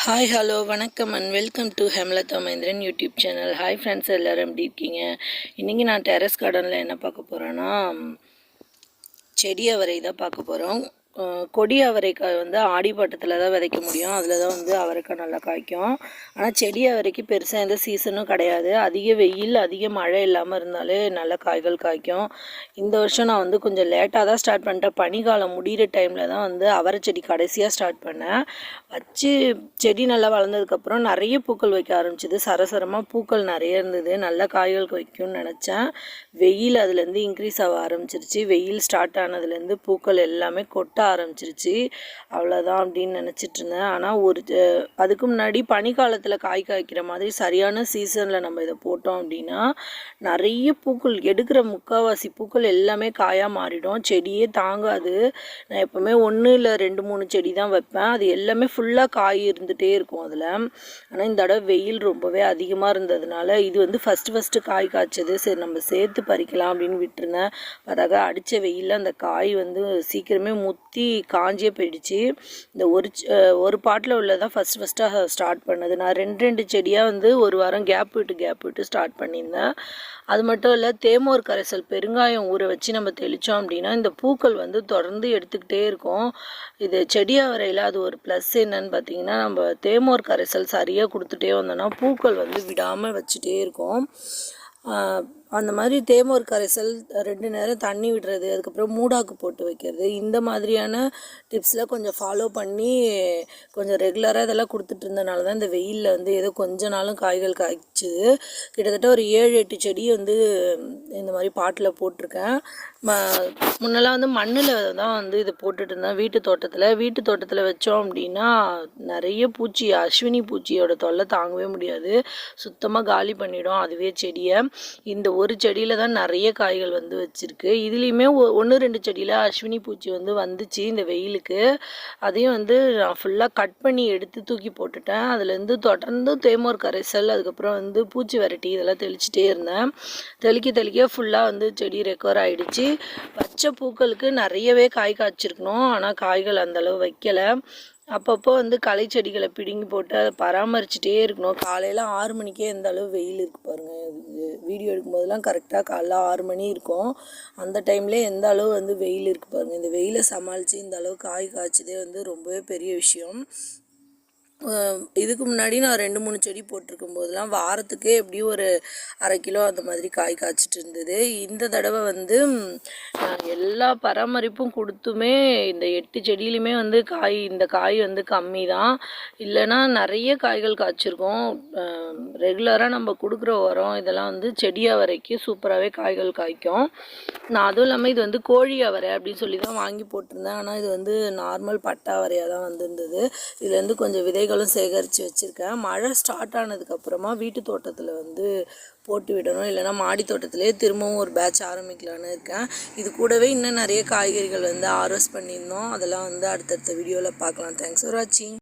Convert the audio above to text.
Hi hello வணக்கம் and welcome to Hemalatha Mahendran YouTube channel. Hi friends, எல்லோரும் எப்படி இருக்கீங்க? இன்றைக்கி நான் டெரஸ் கார்டனில் என்ன பார்க்க போகிறேன்னா, செடி அவரை தான் பார்க்க போகிறோம். கொடி அவரைக்காய் வந்து ஆடிப்பட்டத்தில் தான் விதைக்க முடியும். அதில் தான் வந்து அவரைக்காய் நல்லா காய்க்கும். ஆனால் செடி அவரைக்கு பெருசாக எந்த சீசனும் கிடையாது. அதிக வெயில் அதிக மழை இல்லாமல் இருந்தாலே நல்ல காய்கள் காய்க்கும். இந்த வருஷம் நான் வந்து கொஞ்சம் லேட்டாக தான் ஸ்டார்ட் பண்ணிட்டேன். பனிக்காலம் முடிகிற டைமில் தான் வந்து அவரை செடி கடைசியாக ஸ்டார்ட் பண்ணேன். வச்சு செடி நல்லா வளர்ந்ததுக்கப்புறம் நிறைய பூக்கள் வைக்க ஆரம்பிச்சிது. சரசரமாக பூக்கள் நிறைய இருந்தது. நல்ல காய்கள் வைக்கும்னு நினச்சேன். வெயில் அதுலேருந்து இன்க்ரீஸ் ஆக ஆரம்பிச்சிருச்சு. வெயில் ஸ்டார்ட் ஆனதுலேருந்து பூக்கள் எல்லாமே கொட்ட ஆரம்பிச்சிருச்சு. அவ்வளோதான் அப்படின்னு நினச்சிட்டு இருந்தேன். ஆனால் அதுக்கு முன்னாடி பனிக்காலத்தில் காய் காய்க்கிற மாதிரி சரியான சீசனில் நம்ம இதை போட்டோம் அப்படின்னா நிறைய பூக்கள் எடுக்கிற முக்கால்வாசி பூக்கள் எல்லாமே காயாக மாறிடும். செடியே தாங்காது. நான் எப்போவுமே 1 இல்லை 2 3 செடி தான் வைப்பேன். அது எல்லாமே ஃபுல்லாக காய் இருந்துகிட்டே இருக்கும் அதில். ஆனால் இந்த தடவை வெயில் ரொம்பவே அதிகமாக இருந்ததுனால இது வந்து ஃபஸ்ட்டு காய் காய்ச்சது. சரி நம்ம சேர்த்து பறிக்கலாம் அப்படின்னு விட்டுருந்தேன். அதாக அடித்த வெயிலில் அந்த காய் வந்து சீக்கிரமே முத்தி காஞ்சியே போயிடுச்சு. இந்த ஒரு பாட்டில் உள்ளதான் ஃபஸ்ட்டாக ஸ்டார்ட் பண்ணது. நான் 2 செடியாக வந்து ஒரு வாரம் கேப் விட்டு ஸ்டார்ட் பண்ணியிருந்தேன். அது மட்டும் இல்லை, தேமோர் கரைசல் பெருங்காயம் ஊற வச்சு நம்ம தெளித்தோம் அப்படின்னா இந்த பூக்கள் வந்து தொடர்ந்து எடுத்துக்கிட்டே இருக்கும். இது செடி அவரையில் அது ஒரு ப்ளஸ் என்னன்னு பார்த்தீங்கன்னா, நம்ம தேமோர் கரைசல் சரியாக கொடுத்துட்டே வந்தோம்னா பூக்கள் வந்து விடாமல் வச்சுட்டே இருக்கும். அந்த மாதிரி தேமோர் கரைசல் 2 நேரம் தண்ணி விடுறது, அதுக்கப்புறம் மூடாக்கு போட்டு வைக்கிறது, இந்த மாதிரியான டிப்ஸ்லாம் கொஞ்சம் ஃபாலோ பண்ணி கொஞ்சம் ரெகுலராக இதெல்லாம் கொடுத்துட்டு இருந்தனால தான் இந்த வெயிலில் வந்து ஏதோ கொஞ்ச நாளும் காய்கள் காய்ச்சிது. கிட்டத்தட்ட ஒரு 7-8 செடி வந்து இந்த மாதிரி பாட்டில் போட்டிருக்கேன். முன்னெல்லாம் வந்து மண்ணில் தான் வந்து இது போட்டுட்டு இருந்தேன். வீட்டு தோட்டத்தில் வச்சோம் அப்படின்னா நிறைய பூச்சி, அஸ்வினி பூச்சியோட தொல்லை தாங்கவே முடியாது. சுத்தமாக காலி பண்ணிடும் அதுவே செடியை. இந்த ஒரு செடியில் தான் நிறைய காய்கள் வந்து வச்சுருக்கு. இதுலேயுமே 1-2 செடியில் அஸ்வினி பூச்சி வந்து வந்துச்சு இந்த வெயிலுக்கு. அதையும் வந்து நான் ஃபுல்லாக கட் பண்ணி எடுத்து தூக்கி போட்டுட்டேன். அதுலேருந்து தொடர்ந்து தேமோர் கரைசல், அதுக்கப்புறம் வந்து பூச்சி விரட்டி இதெல்லாம் தெளிச்சிட்டே இருந்தேன். தெளிக்க ஃபுல்லாக வந்து செடி ரெக்கவர் ஆகிடுச்சு. பச்சை பூக்களுக்கு நிறையவே காய் காய்ச்சிருக்கணும். ஆனால் காய்கள் அந்தளவு வைக்கலை. அப்பப்போ வந்து களை செடிகளை பிடுங்கி போட்டு அதை பராமரிச்சுட்டே இருக்கணும். காலையில் 6 மணிக்கே எந்த அளவு வெயில் இருக்குது பாருங்கள். வீடியோ எடுக்கும்போதெல்லாம் கரெக்டாக காலைல 6 மணி இருக்கும். அந்த டைம்லேயே எந்த அளவு வந்து வெயில் இருக்குது பாருங்கள். இந்த வெயிலை சமாளித்து இந்த அளவு காய் காய்ச்சதே வந்து ரொம்பவே பெரிய விஷயம். இதுக்கு முன்னாடி நான் 2-3 செடி போட்டிருக்கும் போதெல்லாம் வாரத்துக்கே எப்படியும் ஒரு 1/2 கிலோ அந்த மாதிரி காய் காய்ச்சிட்டு இருந்தது. இந்த தடவை வந்து நான் எல்லா பராமரிப்பும் கொடுத்துமே இந்த 8 செடியிலுமே வந்து இந்த காய் வந்து கம்மி தான். இல்லைன்னா நிறைய காய்கள் காய்ச்சிருக்கோம். ரெகுலராக நம்ம கொடுக்குற உரம் இதெல்லாம் வந்து செடி அவரைக்கு சூப்பராகவே காய்கள் காய்க்கும். நான் அதுவும் இல்லாமல் இது வந்து கோழி அவரை அப்படின்னு சொல்லி தான் வாங்கி போட்டிருந்தேன். ஆனால் இது வந்து நார்மல் பட்டா அவரையாக தான் வந்திருந்தது. இதுலேருந்து கொஞ்சம் விதைகளும் சேகரித்து வச்சுருக்கேன். மழை ஸ்டார்ட் ஆனதுக்கப்புறமா வீட்டு தோட்டத்தில் வந்து போட்டு விடணும். இல்லைனா மாடி தோட்டத்திலே திரும்பவும் ஒரு பேட்ச் ஆரம்பிக்கலான்னு இருக்கேன். இது கூடவே இன்னும் நிறைய காய்கறிகள் வந்து ஹார்வெஸ்ட் பண்ணியிருந்தோம். அதெல்லாம் வந்து அடுத்தடுத்த வீடியோவில் பார்க்கலாம். தேங்க்ஸ் ஃபார் வாட்சிங்.